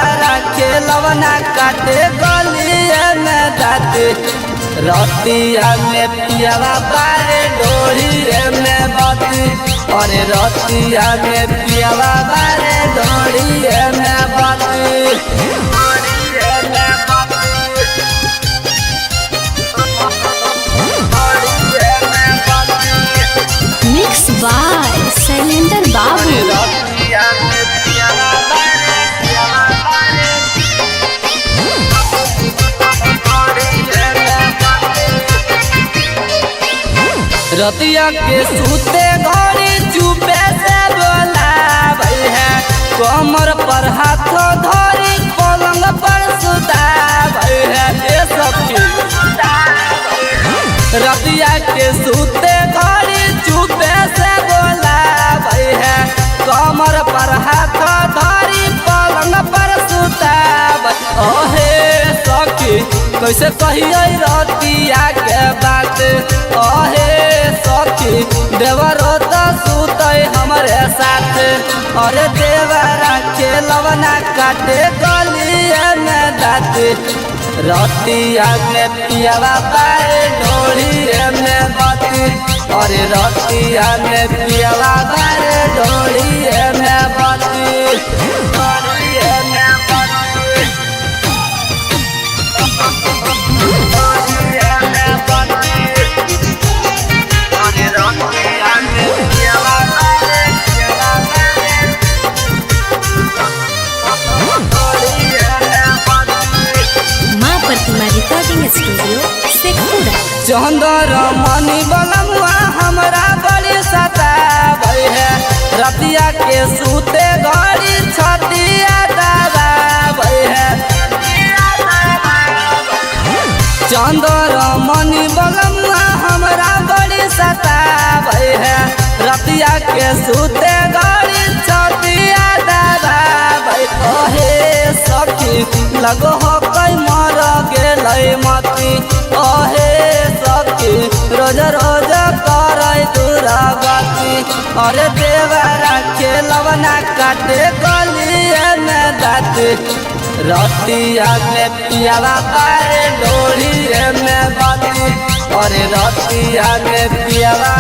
देवरा खेलवना काटे गलिए में दाते रतिया में पियावा बारे डोरिए में बाती और रतिया में पियावा बारे डोरिए में बाती। मिक्स बाय शैलेंद्र बाबू। रतिया के सूते घड़ी चुपे से बोलाबै है कमर पर हाथ धरी पलंग पर सुताबै है ये सब रतिया के सूते घड़ी चुपे से बोलाबै है कमर पर हाथ धरी पलंग पर सुताबै। ओहे सखी कैसे कहिए रतिया के बात ओहे सखी देवरो तो सुतै हमरे साथ और देवरा खेलवना काटे गलिए में दाते रतिया में पियावा बारे डोरिए में बाती और रतिया में पियावा बारे डोरिए में बाती। Recording studio Sheikhpura. चंदर मनी बलमुआ हमरा बड़ी सताबै है रतिया के सूते घड़ी छतिया दबाबै है। चंदर मनी बलमुआ हमरा बड़ी सताबै है रतिया के सूते घड़ी छतिया दबाबै। ओहे सखी लगो हो कई मर गेलै मती ओहे सखी रोज रोज करे दुरागति और देवरा खेलवना काटे गलिए में दाते रतिया में पियावा बारे डोरिए में बाती और रतिया में पियावा